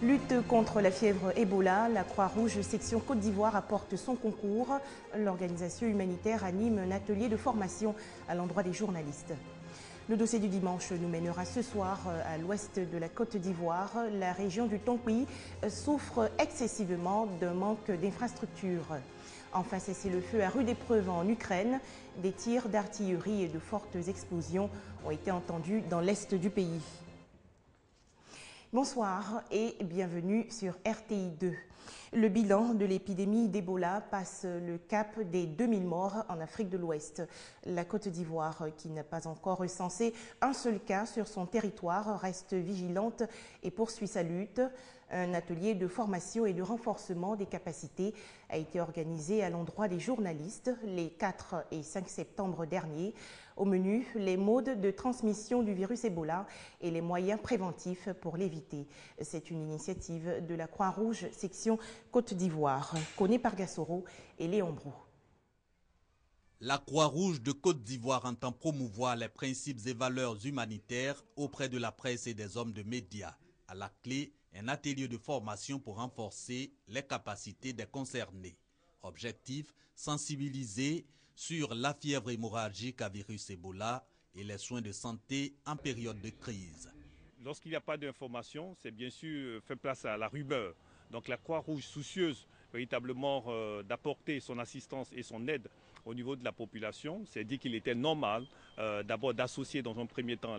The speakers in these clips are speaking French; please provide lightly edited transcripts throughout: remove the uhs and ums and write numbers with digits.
Lutte contre la fièvre Ebola, la Croix-Rouge section Côte d'Ivoire apporte son concours. L'organisation humanitaire anime un atelier de formation à l'endroit des journalistes. Le dossier du dimanche nous mènera ce soir à l'ouest de la Côte d'Ivoire. La région du Tonkoui souffre excessivement d'un manque d'infrastructures. Enfin, cessez-le-feu à rude épreuve en Ukraine. Des tirs d'artillerie et de fortes explosions ont été entendus dans l'est du pays. Bonsoir et bienvenue sur RTI 2. Le bilan de l'épidémie d'Ebola passe le cap des 2000 morts en Afrique de l'Ouest. La Côte d'Ivoire, qui n'a pas encore recensé un seul cas sur son territoire, reste vigilante et poursuit sa lutte. Un atelier de formation et de renforcement des capacités a été organisé à l'endroit des journalistes les 4 et 5 septembre dernier. Au menu, les modes de transmission du virus Ebola et les moyens préventifs pour l'éviter. C'est une initiative de la Croix-Rouge section Côte d'Ivoire. Koné Pargassoro et Léon Brou. La Croix-Rouge de Côte d'Ivoire entend promouvoir les principes et valeurs humanitaires auprès de la presse et des hommes de médias. À la clé, un atelier de formation pour renforcer les capacités des concernés. Objectif, sensibiliser sur la fièvre hémorragique à virus Ebola et les soins de santé en période de crise. Lorsqu'il n'y a pas d'information, c'est bien sûr fait place à la rumeur. Donc la Croix-Rouge, soucieuse véritablement d'apporter son assistance et son aide au niveau de la population, s'est dit qu'il était normal d'abord d'associer dans un premier temps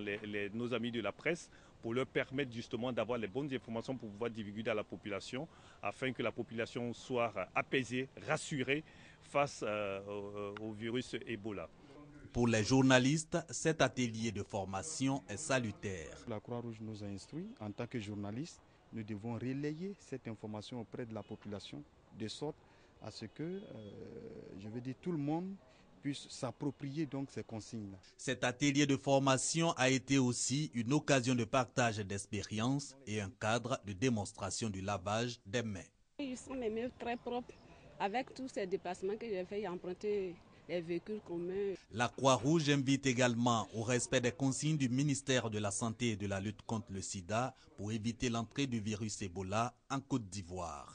nos amis de la presse pour leur permettre justement d'avoir les bonnes informations pour pouvoir divulguer à la population afin que la population soit apaisée, rassurée face au virus Ebola. Pour les journalistes, cet atelier de formation est salutaire. La Croix-Rouge nous a instruits en tant que journalistes. Nous devons relayer cette information auprès de la population de sorte à ce que, tout le monde puisse s'approprier donc ces consignes. Cet atelier de formation a été aussi une occasion de partage d'expériences et un cadre de démonstration du lavage des mains. Je sens mes mains très propres avec tous ces déplacements que j'ai fait et emprunter les véhicules communs. La Croix-Rouge invite également au respect des consignes du ministère de la Santé et de la lutte contre le sida pour éviter l'entrée du virus Ebola en Côte d'Ivoire.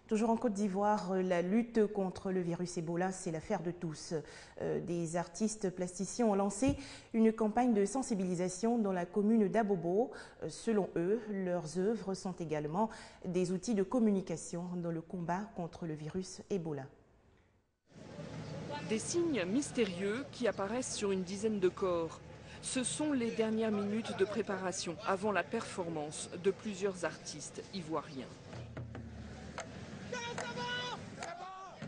Toujours en Côte d'Ivoire, la lutte contre le virus Ebola, c'est l'affaire de tous. Des artistes plasticiens ont lancé une campagne de sensibilisation dans la commune d'Abobo. Selon eux, leurs œuvres sont également des outils de communication dans le combat contre le virus Ebola. Des signes mystérieux qui apparaissent sur une dizaine de corps. Ce sont les dernières minutes de préparation avant la performance de plusieurs artistes ivoiriens.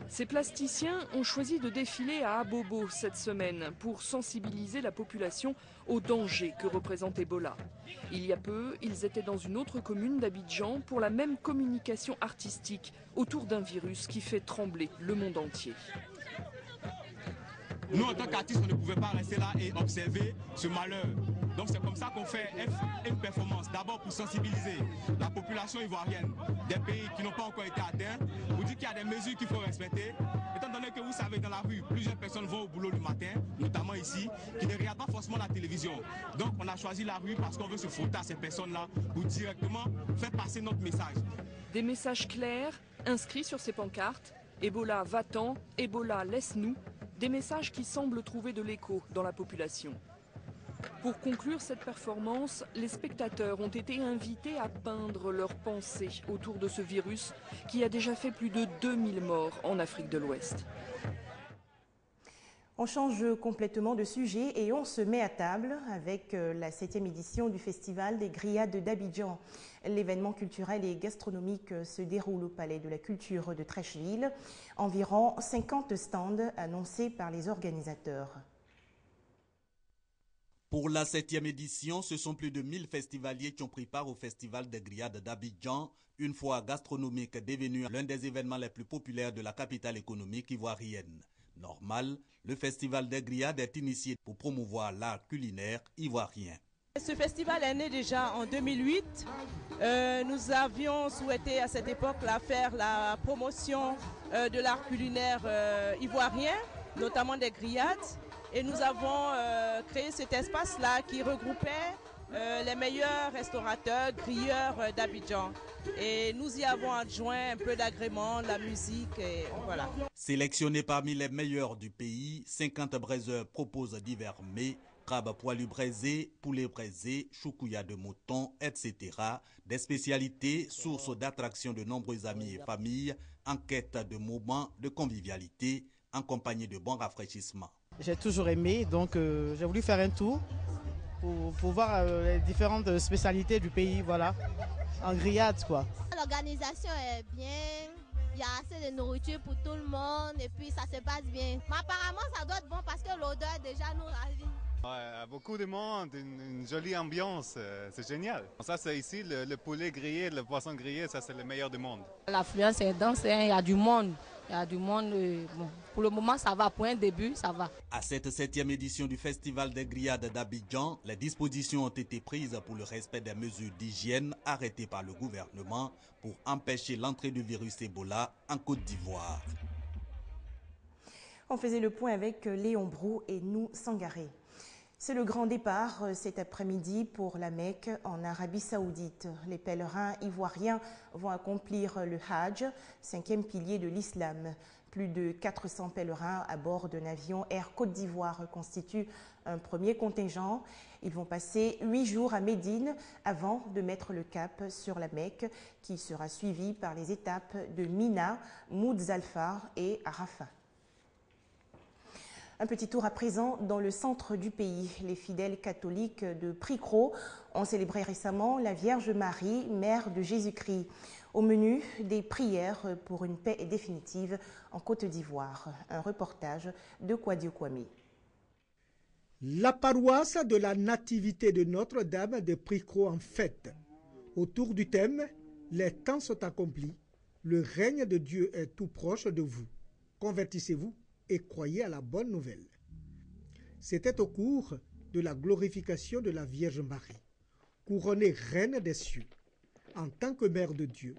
Ces plasticiens ont choisi de défiler à Abobo cette semaine pour sensibiliser la population au danger que représente Ebola. Il y a peu, ils étaient dans une autre commune d'Abidjan pour la même communication artistique autour d'un virus qui fait trembler le monde entier. Nous, en tant qu'artistes, on ne pouvait pas rester là et observer ce malheur. Donc c'est comme ça qu'on fait une performance, d'abord pour sensibiliser la population ivoirienne des pays qui n'ont pas encore été atteints, pour dire qu'il y a des mesures qu'il faut respecter. Étant donné que vous savez, dans la rue, plusieurs personnes vont au boulot le matin, notamment ici, qui ne regardent pas forcément la télévision. Donc on a choisi la rue parce qu'on veut se frotter à ces personnes-là pour directement faire passer notre message. Des messages clairs, inscrits sur ces pancartes. Ebola va-t'en, Ebola laisse-nous. Des messages qui semblent trouver de l'écho dans la population. Pour conclure cette performance, les spectateurs ont été invités à peindre leurs pensées autour de ce virus qui a déjà fait plus de 2000 morts en Afrique de l'Ouest. On change complètement de sujet et on se met à table avec la 7e édition du Festival des Grillades d'Abidjan. L'événement culturel et gastronomique se déroule au Palais de la Culture de Trècheville. Environ 50 stands annoncés par les organisateurs. Pour la 7e édition, ce sont plus de 1000 festivaliers qui ont pris part au Festival des Grillades d'Abidjan, une foire gastronomique devenue l'un des événements les plus populaires de la capitale économique ivoirienne. Normal, le Festival des Grillades est initié pour promouvoir l'art culinaire ivoirien. Ce festival est né déjà en 2008. Nous avions souhaité à cette époque-là faire la promotion de l'art culinaire ivoirien, notamment des grillades. Et nous avons créé cet espace-là qui regroupait les meilleurs restaurateurs, grilleurs d'Abidjan. Et nous y avons adjoint un peu d'agrément, la musique, et voilà. Sélectionnés parmi les meilleurs du pays, 50 braiseurs proposent divers mets, crabes poilus braisés, poulets braisés, choukouya de mouton, etc. Des spécialités, source d'attraction de nombreux amis et familles, en quête de moments de convivialité, en compagnie de bons rafraîchissements. J'ai toujours aimé, donc j'ai voulu faire un tour pour voir les différentes spécialités du pays, voilà, en grillade quoi. L'organisation est bien, il y a assez de nourriture pour tout le monde et puis ça se passe bien. Mais apparemment ça doit être bon parce que l'odeur déjà nous ravit. Ouais, beaucoup de monde, une jolie ambiance, c'est génial. Ça c'est ici, le poulet grillé, le poisson grillé, ça c'est le meilleur du monde. L'affluence est dense, il y a du monde. Il y a du monde, bon, pour le moment ça va, pour un début ça va. À cette 7e édition du Festival des grillades d'Abidjan, les dispositions ont été prises pour le respect des mesures d'hygiène arrêtées par le gouvernement pour empêcher l'entrée du virus Ebola en Côte d'Ivoire. On faisait le point avec Léon Brou et nous Sangaré. C'est le grand départ cet après-midi pour la Mecque en Arabie Saoudite. Les pèlerins ivoiriens vont accomplir le Hajj, 5e pilier de l'islam. Plus de 400 pèlerins à bord d'un avion Air Côte d'Ivoire constituent un premier contingent. Ils vont passer 8 jours à Médine avant de mettre le cap sur la Mecque qui sera suivie par les étapes de Mina, Mouzdalfa et Arafat. Un petit tour à présent dans le centre du pays. Les fidèles catholiques de Pricro ont célébré récemment la Vierge Marie, mère de Jésus-Christ. Au menu, des prières pour une paix définitive en Côte d'Ivoire. Un reportage de Kwadio Kwame. La paroisse de la Nativité de Notre-Dame de Pricro en fête. Autour du thème, les temps sont accomplis, le règne de Dieu est tout proche de vous. Convertissez-vous et croyez à la bonne nouvelle. C'était au cours de la glorification de la Vierge Marie, couronnée reine des cieux. En tant que mère de Dieu,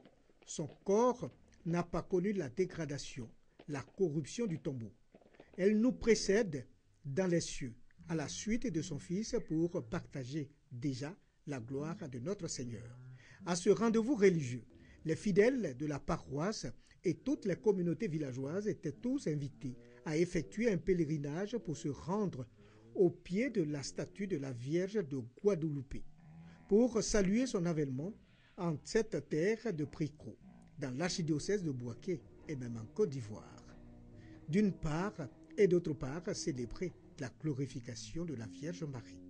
son corps n'a pas connu la dégradation, la corruption du tombeau. Elle nous précède dans les cieux, à la suite de son Fils pour partager déjà la gloire de notre Seigneur. À ce rendez-vous religieux, les fidèles de la paroisse et toutes les communautés villageoises étaient tous invités à effectuer un pèlerinage pour se rendre au pied de la statue de la Vierge de Guadeloupe, pour saluer son avènement en cette terre de Pricro, dans l'archidiocèse de Bouaké et même en Côte d'Ivoire. D'une part et d'autre part, célébrer la glorification de la Vierge Marie.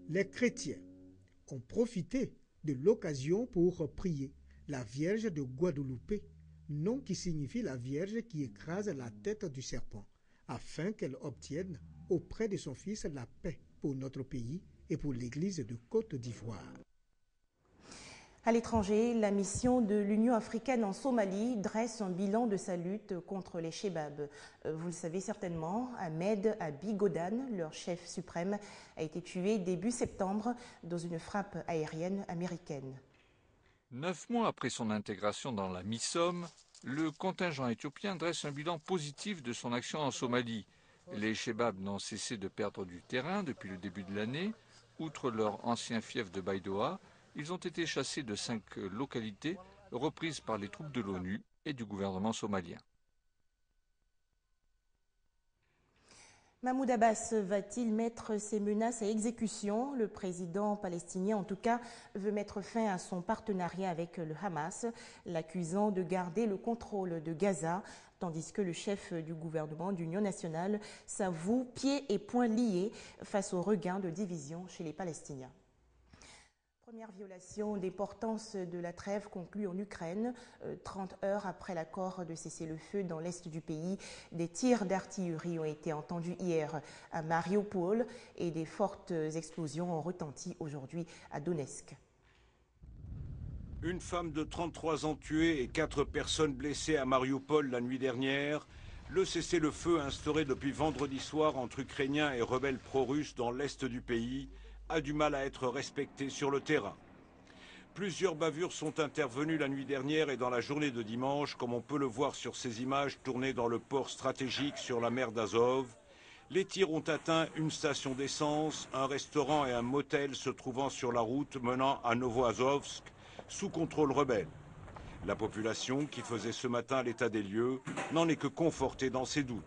Les chrétiens ont profité de l'occasion pour prier la Vierge de Guadeloupe, nom qui signifie la Vierge qui écrase la tête du serpent, afin qu'elle obtienne auprès de son Fils la paix pour notre pays et pour l'Église de Côte d'Ivoire. À l'étranger, la mission de l'Union africaine en Somalie dresse un bilan de sa lutte contre les Chebabs. Vous le savez certainement, Ahmed Abi Godan, leur chef suprême, a été tué début septembre dans une frappe aérienne américaine. 9 mois après son intégration dans la MISOM, le contingent éthiopien dresse un bilan positif de son action en Somalie. Les Chebabs n'ont cessé de perdre du terrain depuis le début de l'année. Outre leur ancien fief de Baidoa, ils ont été chassés de 5 localités reprises par les troupes de l'ONU et du gouvernement somalien. Mahmoud Abbas va-t-il mettre ses menaces à exécution? Le président palestinien, en tout cas, veut mettre fin à son partenariat avec le Hamas, l'accusant de garder le contrôle de Gaza, tandis que le chef du gouvernement d'Union nationale s'avoue pieds et poings liés face au regain de division chez les Palestiniens. Première violation des portances de la trêve conclue en Ukraine. 30 heures après l'accord de cessez-le-feu dans l'est du pays, des tirs d'artillerie ont été entendus hier à Mariupol et des fortes explosions ont retenti aujourd'hui à Donetsk. Une femme de 33 ans tuée et 4 personnes blessées à Mariupol la nuit dernière. Le cessez-le-feu instauré depuis vendredi soir entre Ukrainiens et rebelles pro-russes dans l'est du pays a du mal à être respecté sur le terrain. Plusieurs bavures sont intervenues la nuit dernière et dans la journée de dimanche, comme on peut le voir sur ces images tournées dans le port stratégique sur la mer d'Azov. Les tirs ont atteint une station d'essence, un restaurant et un motel se trouvant sur la route menant à Novoazovsk, sous contrôle rebelle. La population, qui faisait ce matin l'état des lieux, n'en est que confortée dans ses doutes.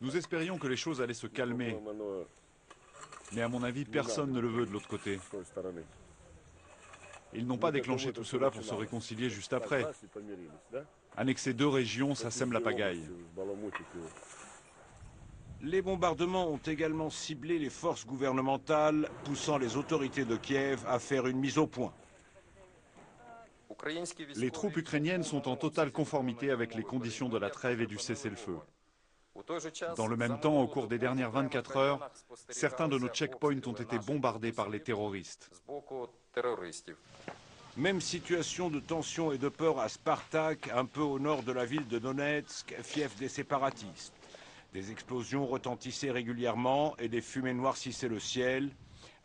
Nous espérions que les choses allaient se calmer. Mais à mon avis, personne ne le veut de l'autre côté. Ils n'ont pas déclenché tout cela pour se réconcilier juste après. Annexer 2 régions, ça sème la pagaille. Les bombardements ont également ciblé les forces gouvernementales, poussant les autorités de Kiev à faire une mise au point. Les troupes ukrainiennes sont en totale conformité avec les conditions de la trêve et du cessez-le-feu. Dans le même temps, au cours des dernières 24 heures, certains de nos checkpoints ont été bombardés par les terroristes. Même situation de tension et de peur à Spartak, un peu au nord de la ville de Donetsk, fief des séparatistes. Des explosions retentissaient régulièrement et des fumées noircissaient le ciel.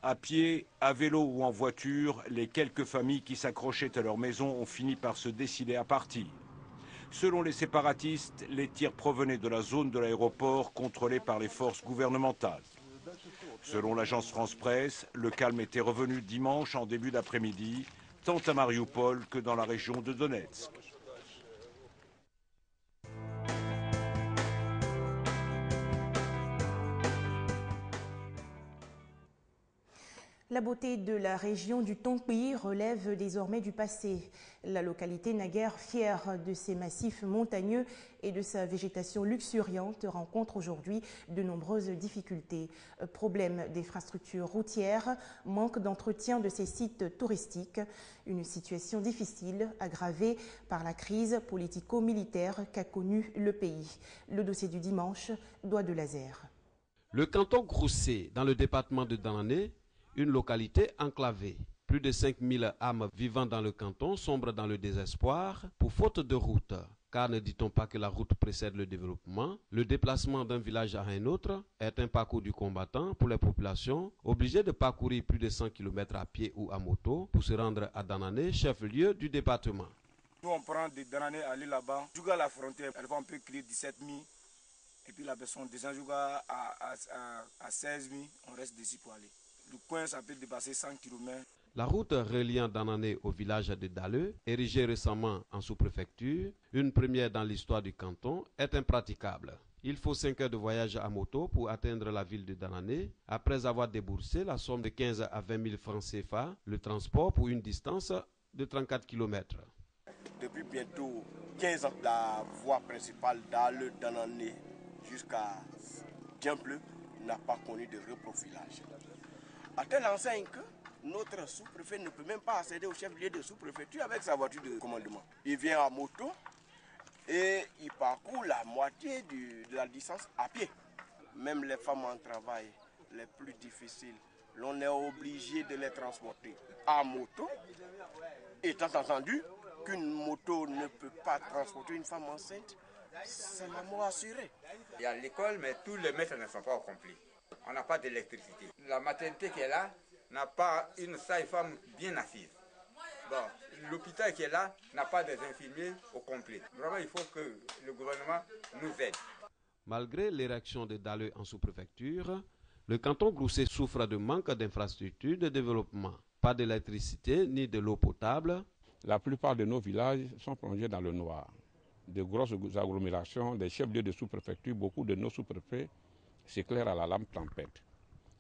À pied, à vélo ou en voiture, les quelques familles qui s'accrochaient à leur maison ont fini par se décider à partir. Selon les séparatistes, les tirs provenaient de la zone de l'aéroport contrôlée par les forces gouvernementales. Selon l'agence France-Presse, le calme était revenu dimanche en début d'après-midi, tant à Marioupol que dans la région de Donetsk. La beauté de la région du Tongpi relève désormais du passé. La localité naguère fière de ses massifs montagneux et de sa végétation luxuriante rencontre aujourd'hui de nombreuses difficultés. Problèmes d'infrastructures routières, manque d'entretien de ses sites touristiques, une situation difficile aggravée par la crise politico-militaire qu'a connue le pays. Le dossier du dimanche, Doigt de Laser. Le canton Groussé, dans le département de Danané, une localité enclavée. Plus de 5000 âmes vivant dans le canton sombrent dans le désespoir pour faute de route. Car ne dit-on pas que la route précède le développement? Le déplacement d'un village à un autre est un parcours du combattant pour les populations obligées de parcourir plus de 100 km à pied ou à moto pour se rendre à Danané, chef-lieu du département. Nous on prend de Danané aller là-bas, jusqu'à la frontière, elle va un peu créer 17 000. Et puis la personne descend jusqu'à à 16 000, on reste d'ici pour aller. Le coin, ça peut dépasser 100 km. La route reliant Danané au village de Daleux, érigée récemment en sous-préfecture, une première dans l'histoire du canton, est impraticable. Il faut 5 heures de voyage à moto pour atteindre la ville de Danané, après avoir déboursé la somme de 15 à 20 000 francs CFA, le transport pour une distance de 34 km. Depuis bientôt 15 ans, la voie principale Daleux-Danané jusqu'à Diempleu n'a pas connu de reprofilage. À telle enseigne que notre sous-préfet ne peut même pas accéder au chef-lieu de sous-préfecture avec sa voiture de commandement. Il vient à moto et il parcourt la moitié de la distance à pied. Même les femmes en travail, les plus difficiles, l'on est obligé de les transporter à moto, étant entendu qu'une moto ne peut pas transporter une femme enceinte, c'est la mort assurée. Il y a l'école, mais tous les maîtres ne sont pas accomplis. On n'a pas d'électricité. La maternité qui est là n'a pas une sage-femme bien assise. Bon, l'hôpital qui est là n'a pas des infirmiers au complet. Vraiment, il faut que le gouvernement nous aide. Malgré les réactions de Daleux en sous-préfecture, le canton Groussé souffre de manque d'infrastructures de développement. Pas d'électricité ni de l'eau potable. La plupart de nos villages sont plongés dans le noir. De grosses agglomérations, des chefs-lieux de sous-préfecture, beaucoup de nos sous-préfets s'éclairent à la lampe tempête.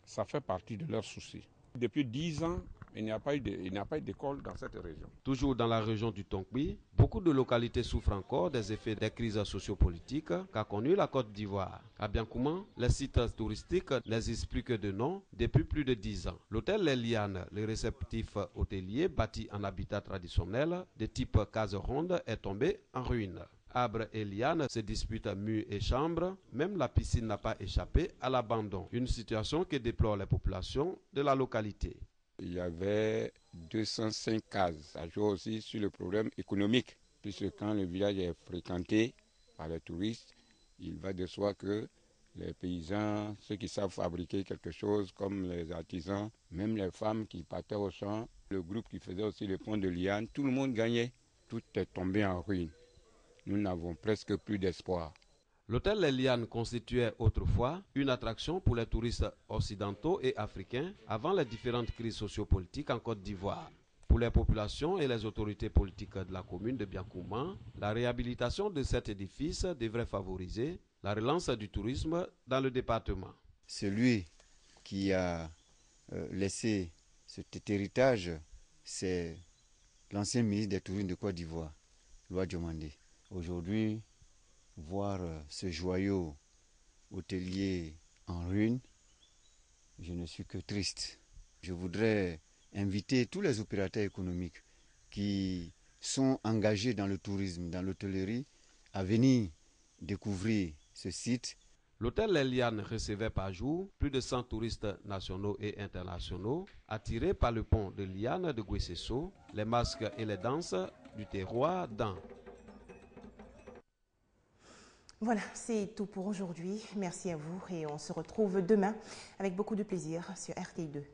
Ça fait partie de leurs soucis. Depuis 10 ans, il n'y a pas eu d'école dans cette région. Toujours dans la région du Tongpi, beaucoup de localités souffrent encore des effets des crises sociopolitiques qu'a connu la Côte d'Ivoire. À Biankouman, les sites touristiques n'existent plus que de nom depuis plus de 10 ans. L'hôtel Les Lianes, le réceptif hôtelier bâti en habitat traditionnel de type case ronde, est tombé en ruine. Arbres et lianes se disputent murs et chambres. Même la piscine n'a pas échappé à l'abandon. Une situation que déplorent les populations de la localité. Il y avait 205 cases. Ça joue aussi sur le problème économique, puisque quand le village est fréquenté par les touristes, il va de soi que les paysans, ceux qui savent fabriquer quelque chose, comme les artisans, même les femmes qui partaient au champ, le groupe qui faisait aussi le pont de lianes, tout le monde gagnait. Tout est tombé en ruine. nous n'avons presque plus d'espoir. L'hôtel Les Lianes constituait autrefois une attraction pour les touristes occidentaux et africains avant les différentes crises sociopolitiques en Côte d'Ivoire. Pour les populations et les autorités politiques de la commune de Biakouma, la réhabilitation de cet édifice devrait favoriser la relance du tourisme dans le département. Celui qui a laissé cet héritage, c'est l'ancien ministre des Tourismes de Côte d'Ivoire, Loi Diomandé. Aujourd'hui, voir ce joyau hôtelier en ruine, je ne suis que triste. Je voudrais inviter tous les opérateurs économiques qui sont engagés dans le tourisme, dans l'hôtellerie, à venir découvrir ce site. L'hôtel Les Lianes recevait par jour plus de 100 touristes nationaux et internationaux attirés par le pont de Liane de Guessesso, les masques et les danses du terroir d'An. Voilà, c'est tout pour aujourd'hui. Merci à vous et on se retrouve demain avec beaucoup de plaisir sur RTI2.